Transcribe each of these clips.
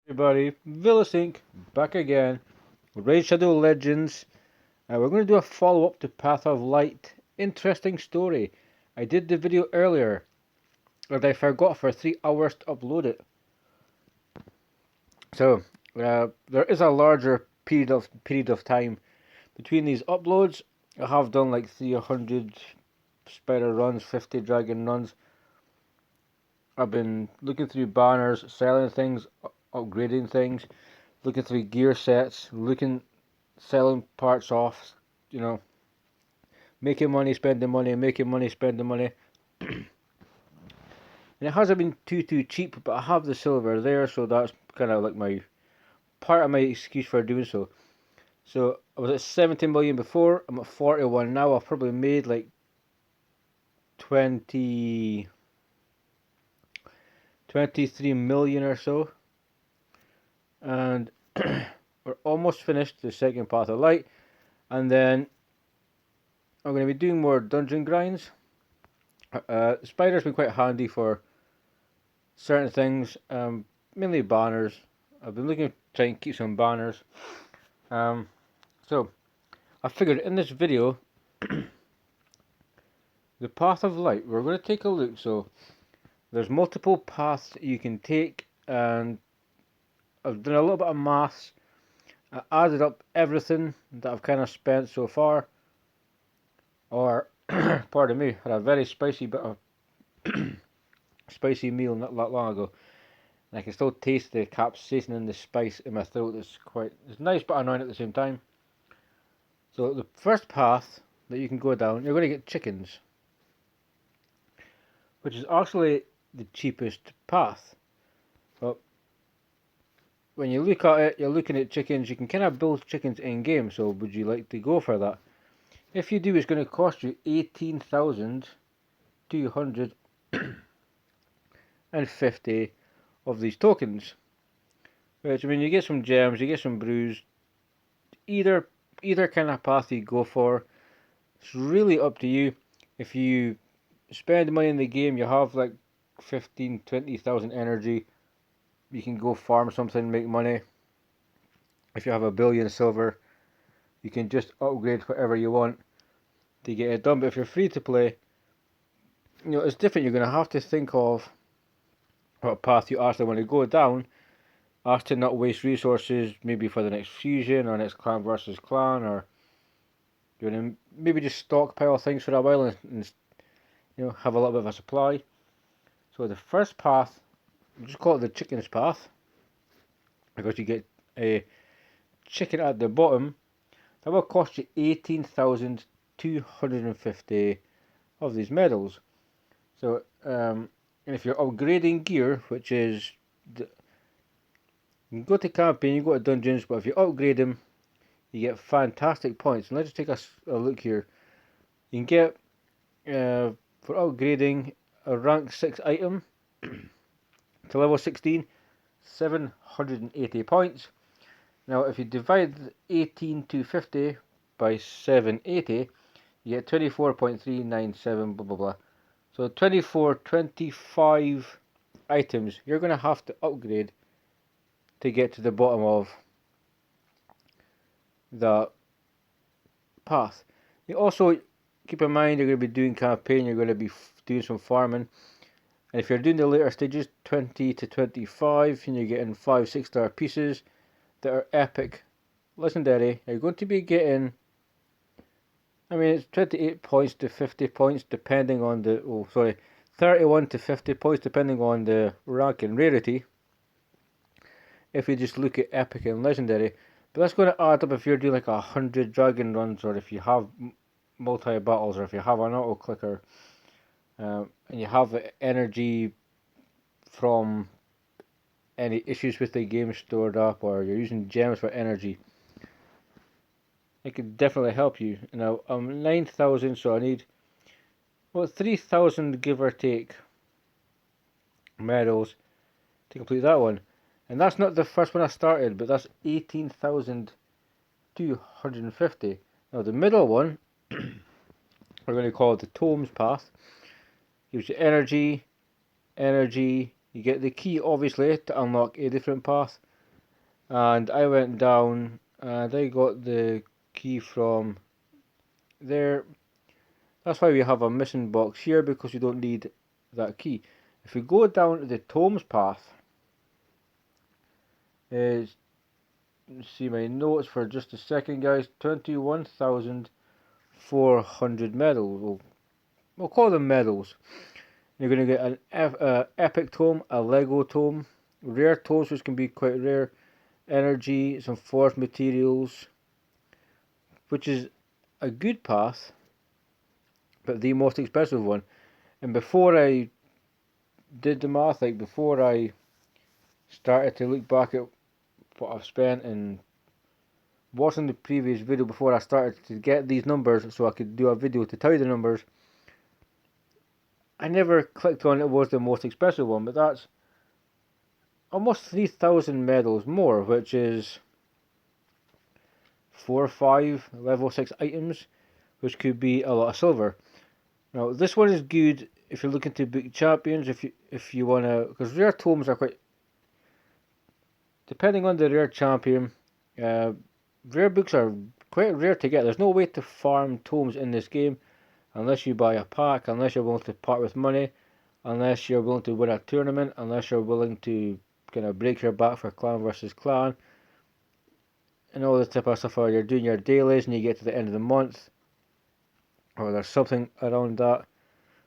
Everybody, Vilisink back again. Raid Shadow Legends. We're going to do a follow-up to Path of Light. Interesting story. I did the video earlier, and I forgot for 3 hours to upload it. So there is a larger period of time between these uploads. I have done like 300 spider runs, 50 dragon runs. I've been looking through banners, selling things, upgrading things, looking through gear sets, selling parts off, making money, spending money, making money, spending money. And it hasn't been too cheap, but I have the silver there, so that's kind of like my part of my excuse for doing so. So I was at 17 million before, I'm at 41 now. I've probably made like 23 million or so. And we're almost finished the second Path of Light. And then I'm going to be doing more dungeon grinds. Spider's been quite handy for certain things, mainly banners. I've been looking to try and keep some banners. So I figured in this video, the Path of Light, we're going to take a look. So there's multiple paths you can take, and I've done a little bit of maths. I added up everything that I've kind of spent so far. Or, pardon me, had a very spicy bit of spicy meal not that long ago. And I can still taste the capsaicin and the spice in my throat. It's nice but annoying at the same time. So the first path that you can go down, you're going to get chickens, which is actually the cheapest path. But when you look at it, you're looking at chickens. You can kind of build chickens in game. So would you like to go for that? If you do, it's going to cost you 18,250 of these tokens. Which, I mean, you get some gems, you get some brews. Either kind of path you go for, it's really up to you. If you spend money in the game, you have like 15,000-20,000 energy. You can go farm something, make money. If you have a billion silver, you can just upgrade whatever you want to get it done. But if you're free to play, it's different. You're going to have to think of what path you actually want to go down. Ask to not waste resources, maybe for the next fusion or next clan versus clan, or you want to maybe just stockpile things for a while and have a little bit of a supply. So the first path, just call it the chicken's path, because you get a chicken at the bottom. That will cost you 18,250 of these medals. So, and if you're upgrading gear, which is you can go to campaign, you go to dungeons, but if you upgrade them, you get fantastic points. And let's just take a look here. You can get for upgrading a rank 6 item to level 16, 780 points. Now if you divide 18,250 by 780, you get 24.397 blah blah blah. So 25 items you're going to have to upgrade to get to the bottom of the path. You also keep in mind you're going to be doing campaign, you're going to be doing some farming. And if you're doing the later stages, 20 to 25, and you're getting 5-6 star pieces that are epic, legendary, you're going to be getting, I mean, it's 28 points to 50 points depending on 31 to 50 points depending on the rank and rarity. If you just look at epic and legendary, but that's going to add up if you're doing like 100 dragon runs, or if you have multi battles, or if you have an auto clicker, and you have energy from any issues with the game stored up, or you're using gems for energy. It could definitely help you. Now I'm 9,000, so I need 3,000 give or take medals to complete that one. And that's not the first one I started, but that's 18,250. Now the middle one, we're going to call it the Tomes path. Gives you energy. You get the key obviously to unlock a different path. and I went down and I got the key from there. That's why we have a missing box here, because you don't need that key. If we go down the Tomes path, is see my notes for just a second, guys. 21,400 medals. We'll call them medals. You're going to get an epic tome, a Lego tome, rare tomes which can be quite rare, energy, some forged materials, which is a good path, but the most expensive one. And before I did the math, like before I started to look back at what I've spent and watching the previous video, before I started to get these numbers so I could do a video to tell you the numbers, I never clicked on it was the most expensive one, but that's almost 3,000 medals more, which is 4 or 5 level 6 items, which could be a lot of silver. Now this one is good if you're looking to book champions, if you wanna, because rare tomes are quite, depending on the rare champion, rare books are quite rare to get. There's no way to farm tomes in this game unless you buy a pack, unless you're willing to part with money, unless you're willing to win a tournament, unless you're willing to kind of break your back for clan versus clan, and all this type of stuff, or you're doing your dailies and you get to the end of the month, or there's something around that.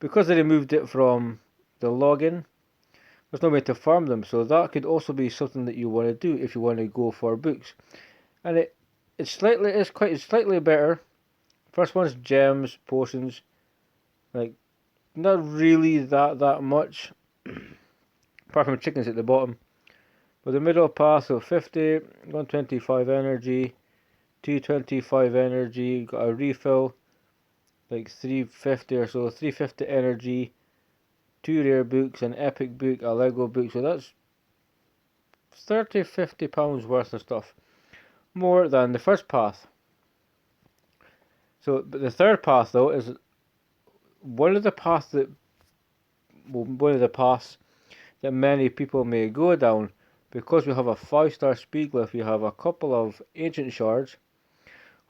Because they removed it from the login, there's no way to farm them, so that could also be something that you want to do if you want to go for books. And it's slightly better. First one's gems, potions, like not really that much, apart from chickens at the bottom. But the middle path, so 50, 125 energy, 225 energy, got a refill, like 350 or so, 350 energy, 2 rare books, an epic book, a Lego book, so that's 30-50 pounds worth of stuff, more than the first path. So, but the third path though is one of the paths that many people may go down, because we have a 5-star speed glyph. We have a couple of ancient shards,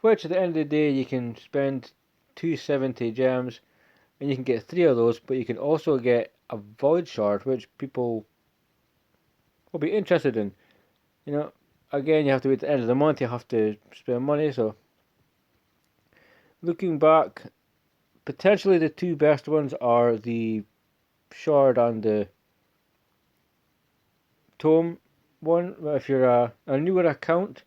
which at the end of the day you can spend 270 gems and you can get 3 of those, but you can also get a void shard, which people will be interested in. You know, again, you have to wait at the end of the month, you have to spend money. So looking back, potentially the 2 best ones are the shard and the tome one. If you're a newer account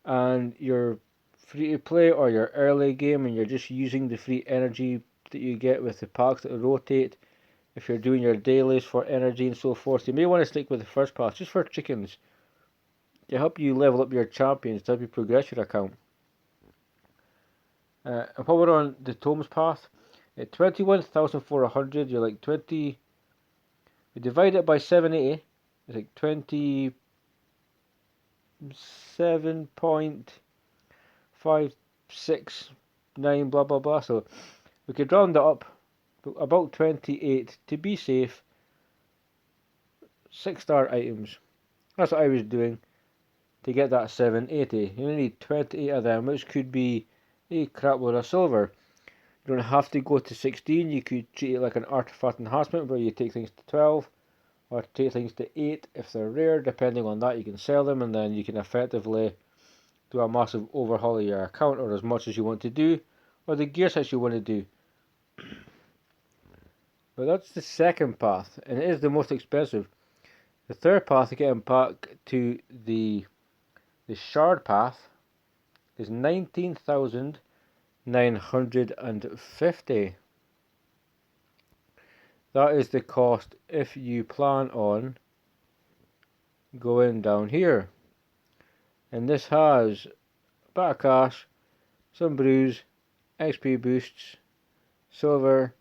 and you're free to play, or you're early game and you're just using the free energy that you get with the packs that rotate, if you're doing your dailies for energy and so forth, you may want to stick with the first path just for chickens, to help you level up your champions, to help you progress your account. And while we're on the tomes path, at 21,400, you're like 20. We divide it by 780. It's like 27.569 blah blah blah. So we could round it up about 28 to be safe. 6-star items. That's what I was doing to get that 780. You only need 28 of them, which could be a crap load of silver. You don't have to go to 16. You could treat it like an artifact enhancement, where you take things to 12 or take things to 8 if they're rare. Depending on that, you can sell them, and then you can effectively do a massive overhaul of your account, or as much as you want to do, or the gear sets you want to do. But that's the second path, and it is the most expensive. The third path, getting back to the shard path, is 19,950. That is the cost if you plan on going down here. And this has a bit of cash, some brews, XP boosts, silver,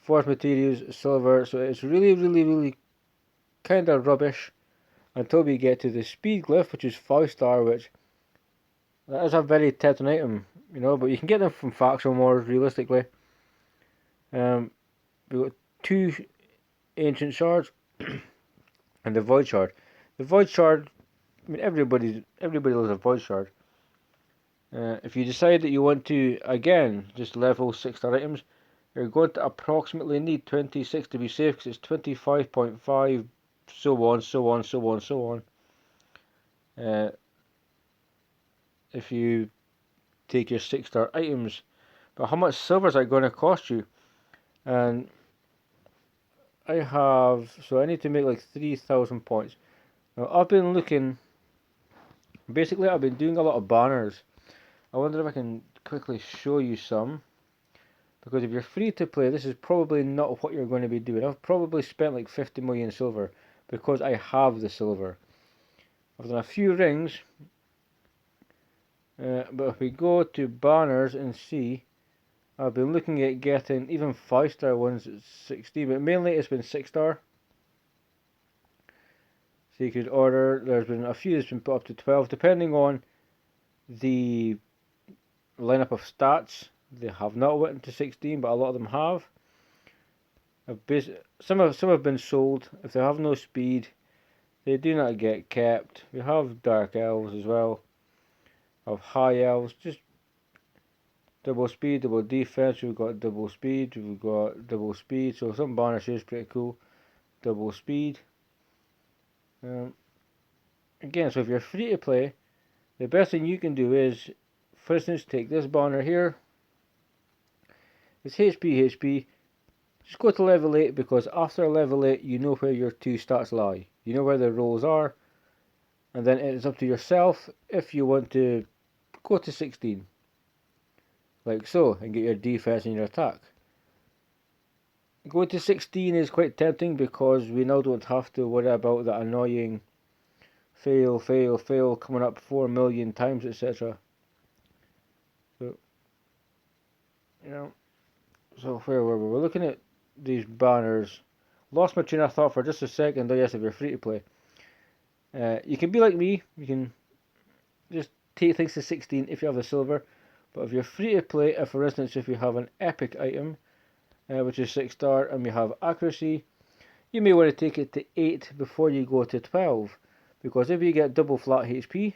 forged materials, silver. So it's really kind of rubbish until we get to the speed glyph, which is 5-star, which that is a very tempting item, you know, but you can get them from faction wars realistically. We've got 2 ancient shards and the void shard. The void shard I mean, everybody loves a void shard. If you decide that you want to, again, just level 6-star items, you're going to approximately need 26 to be safe, because it's 25.5, so on, so on, so on, so on. If you take your 6-star items. But how much silver is that going to cost you? And I need to make like 3,000 points. Now, I've been looking, basically I've been doing a lot of banners. I wonder if I can quickly show you some. Because if you're free to play, this is probably not what you're going to be doing. I've probably spent like 50 million silver because I have the silver. I've done a few rings, but if we go to banners and see, I've been looking at getting even 5-star ones at 60, but mainly it's been 6-star. So you could order, there's been a few that's been put up to 12, depending on the lineup of stats. They have not went to 16, but a lot of them have. Some have been sold. If they have no speed, they do not get kept. We have dark elves as well. Of high elves, just double speed, double defense. We've got double speed. We've got double speed. So some banners here is pretty cool. Double speed. Again, so if you're free to play, the best thing you can do is, for instance, take this banner here. It's HP. Just go to level 8, because after level 8 you know where your 2 stats lie. You know where the rolls are. And then it's up to yourself if you want to go to 16. Like so, and get your defense and your attack. Going to 16 is quite tempting because we now don't have to worry about that annoying fail coming up 4 million times, etc. So, so where were we? We're looking at these banners. Lost my train of thought for just a second. Oh yes, if you're free to play. You can be like me. You can just take things to 16 if you have the silver. But if you're free to play, for instance, if you have an epic item, which is 6-star, and you have accuracy, you may want to take it to 8 before you go to 12. Because if you get double flat HP,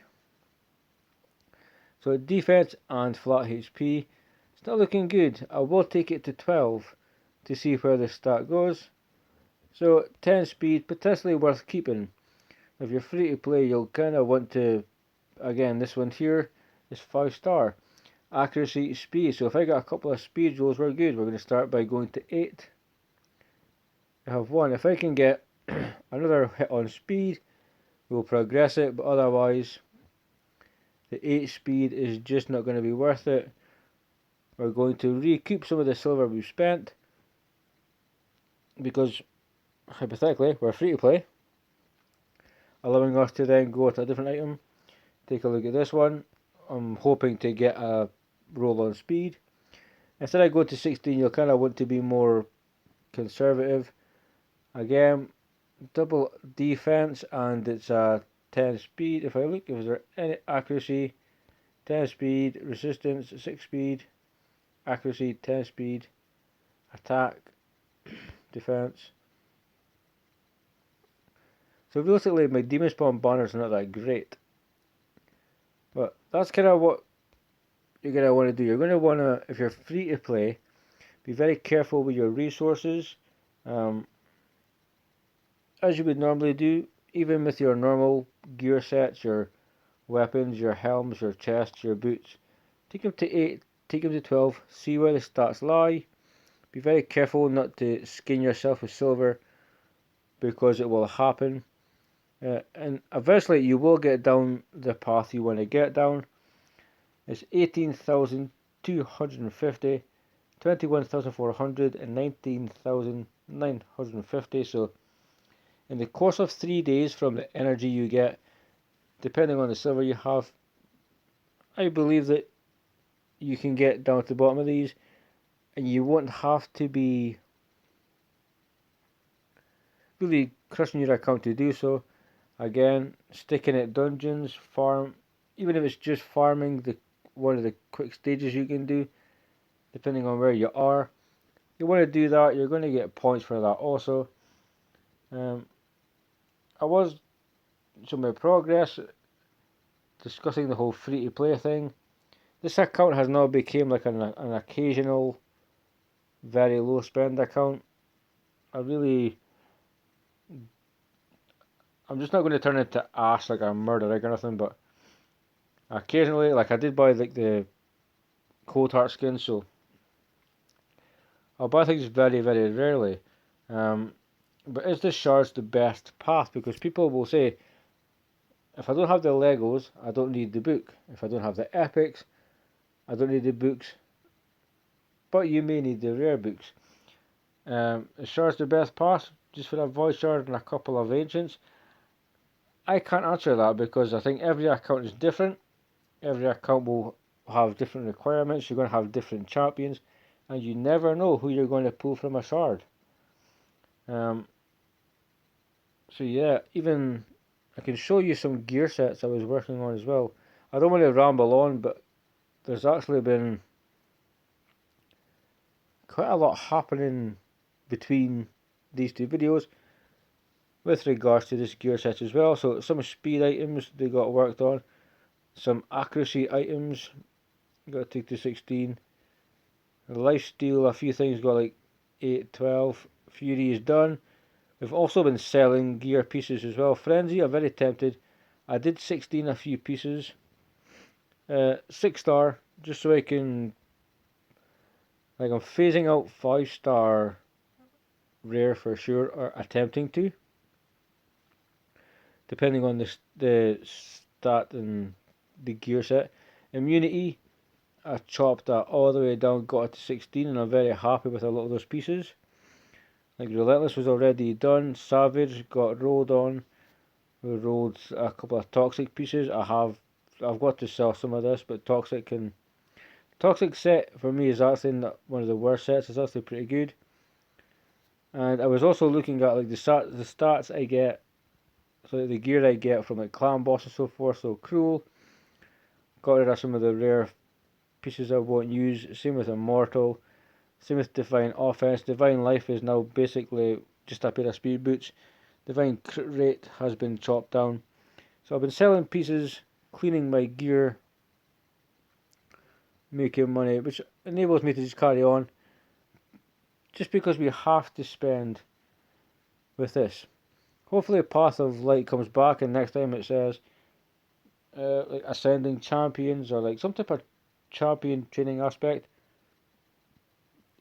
so defense and flat HP, it's not looking good. I will take it to 12 to see where the stat goes. So 10 speed, potentially worth keeping. If you're free to play, you'll kind of want to, again, this one here is 5-star. Accuracy, speed. So if I got a couple of speed rolls, we're good. We're going to start by going to 8. I have 1. If I can get another hit on speed, we'll progress it, but otherwise the 8 speed is just not going to be worth it. We're going to recoup some of the silver we've spent, because hypothetically we're free to play, allowing us to then go to a different item. Take a look at this one. I'm hoping to get a roll on speed. Instead I go to 16, you'll kind of want to be more conservative. Again, double defense, and it's a 10 speed. If I look, if there any accuracy, 10 speed, resistance, 6 speed, accuracy, 10 speed, attack, defense. So realistically, my demon spawn banners are not that great. But that's kind of what you're going to want to do. You're going to want to, if you're free to play, be very careful with your resources. As you would normally do, even with your normal gear sets, your weapons, your helms, your chests, your boots. Take them to 8, take them to 12, see where the stats lie. Be very careful not to skin yourself with silver, because it will happen. And eventually you will get down the path you want to get down. It's 18,250, 21,400 and 19,950. So in the course of 3 days, from the energy you get, depending on the silver you have, I believe that you can get down to the bottom of these, and you won't have to be really crushing your account to do so. Again, sticking at dungeons, farm, even if it's just farming one of the quick stages you can do, depending on where you are. You want to do that, you're going to get points for that also. I was some of my progress, discussing the whole free-to-play thing. This account has now become like an occasional, very low spend account. I'm just not going to turn into ass like a murderer or nothing, but occasionally, like I did buy like the cold heart skin, so I'll buy things very, very rarely. But is the shards the best path? Because people will say, if I don't have the Legos, I don't need the book. If I don't have the epics, I don't need the books. But you may need the rare books. Is shards the best path? Just for a void shard and a couple of ancients? I can't answer that because I think every account is different. Every account will have different requirements. You're going to have different champions, and you never know who you're going to pull from a shard. So yeah, even I can show you some gear sets I was working on as well. I don't want to ramble on, but there's actually been quite a lot happening between these two videos with regards to this gear set as well. So some speed items they got worked on, some accuracy items got to take to 16. Lifesteal, a few things got like 8, 12. Fury is done. We've also been selling gear pieces as well. Frenzy, I'm very tempted. I did 16 a few pieces. 6-star, just so I can, like I'm phasing out 5-star rare for sure, or attempting to, depending on the stat and the gear set. Immunity, I chopped that all the way down, got it to 16, and I'm very happy with a lot of those pieces. Like Relentless was already done. Savage got rolled on. We rolled a couple of Toxic pieces. I've got to sell some of this, but Toxic set for me is actually one of the worst sets. It's actually pretty good. And I was also looking at like the stats I get, so the gear I get from like clan boss and so forth. So Cruel, got rid of some of the rare pieces I won't use. Same with Immortal. Same with Divine Offense. Divine Life is now basically just a pair of speed boots. Divine crit rate has been chopped down. So I've been selling pieces, cleaning my gear, making money, which enables me to just carry on. Just because we have to spend with this. Hopefully Path of Light comes back and next time it says like Ascending Champions or like some type of champion training aspect.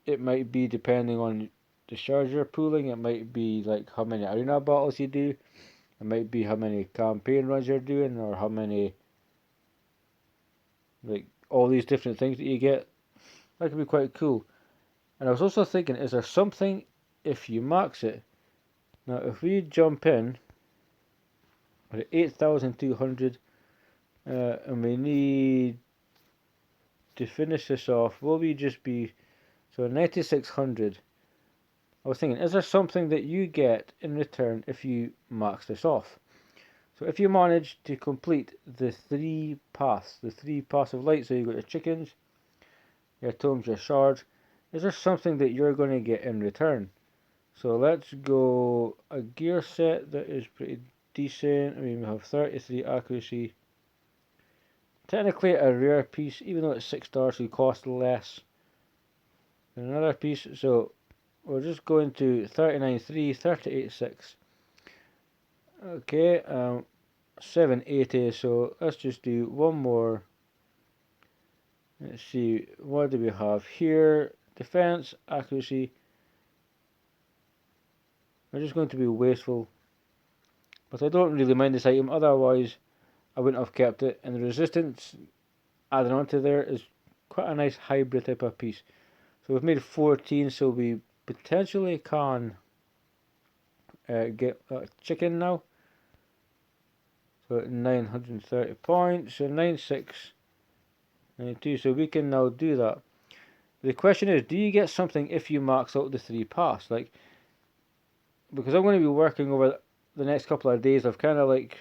It might be depending on the shards you're pulling. It might be like how many arena battles you do. It might be how many campaign runs you're doing, or how many, like, all these different things that you get. That could be quite cool. And I was also thinking, is there something if you max it? Now, if we jump in at 8,200, and we need to finish this off, will we just be, so 9,600. I was thinking, is there something that you get in return if you max this off? So if you manage to complete the 3 paths of light, so you got your chickens, your tomes, your shards, is there something that you're going to get in return? So let's go a gear set that is pretty decent. I mean, we have 33 accuracy. Technically a rare piece, even though it's 6 stars, so it costs less than another piece. So we're just going to 39.3, 38.6. Okay, 780, so let's just do one more. Let's see, what do we have here? Defense, accuracy. I'm just going to be wasteful, but I don't really mind this item, otherwise I wouldn't have kept it. And the resistance added onto there is quite a nice hybrid type of piece. So we've made 14, so we potentially can get a chicken now. So 930 points, so 9692, so we can now do that. The question is, do you get something if you max out the 3 paths? Like, because I'm going to be working over the next couple of days, I've kind of like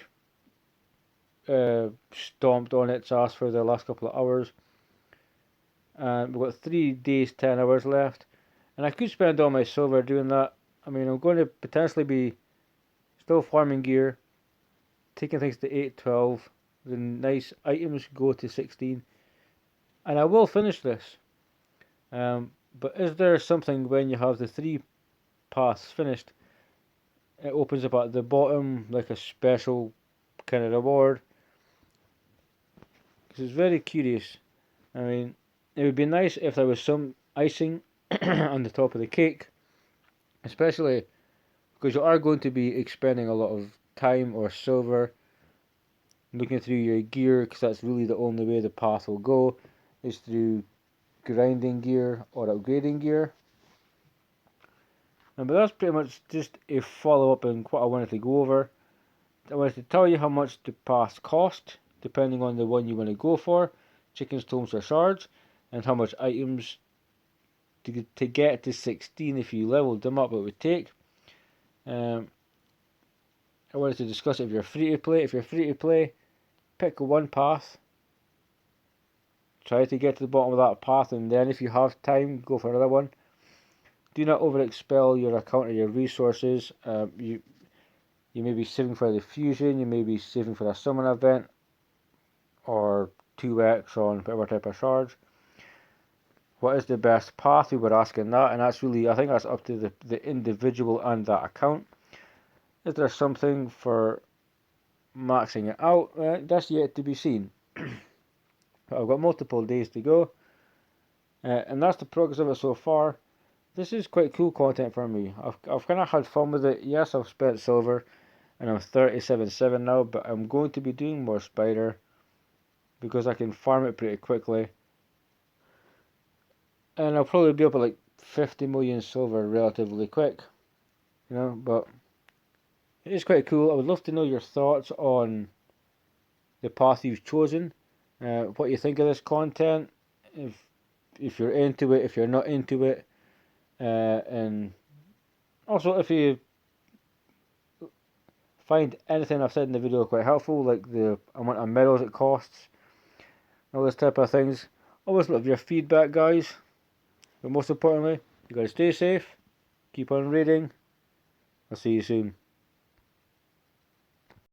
stomped on its ass for the last couple of hours. And we've got 3 days, 10 hours left. And I could spend all my silver doing that. I mean, I'm going to potentially be still farming gear. taking things to 8, 12. The nice items go to 16. And I will finish this. But is there something when you have the 3 paths finished, it opens up at the bottom like a special kind of reward? Because it's very curious. I mean, it would be nice if there was some icing on the top of the cake, especially because you are going to be expending a lot of time or silver looking through your gear, because that's really the only way the path will go, is through grinding gear or upgrading gear. But that's pretty much just a follow-up on what I wanted to go over. I wanted to tell you how much the paths cost, depending on the one you want to go for, chicken stones or shards, and how much items to get to 16 if you leveled them up it would take. I wanted to discuss it if you're free to play. If you're free to play, pick one path, try to get to the bottom of that path, and then if you have time, go for another one. Do not overexpel your account or your resources. You may be saving for the fusion, you may be saving for a summon event, or 2x on whatever type of shards. What is the best path? We were asking that, and that's really, I think that's up to the individual and that account. Is there something for maxing it out? That's yet to be seen. But I've got multiple days to go, and that's the progress of it so far. This is quite cool content for me. I've kind of had fun with it. Yes, I've spent silver, and I'm 37.7 now, but I'm going to be doing more spider because I can farm it pretty quickly, and I'll probably be up at like 50 million silver relatively quick, but it is quite cool. I would love to know your thoughts on the path you've chosen, what you think of this content, if you're into it, if you're not into it, and also if you find anything I've said in the video quite helpful, like the amount of medals it costs, all this type of things. Always love your feedback, guys. But most importantly, you guys stay safe, keep on reading. I'll see you soon.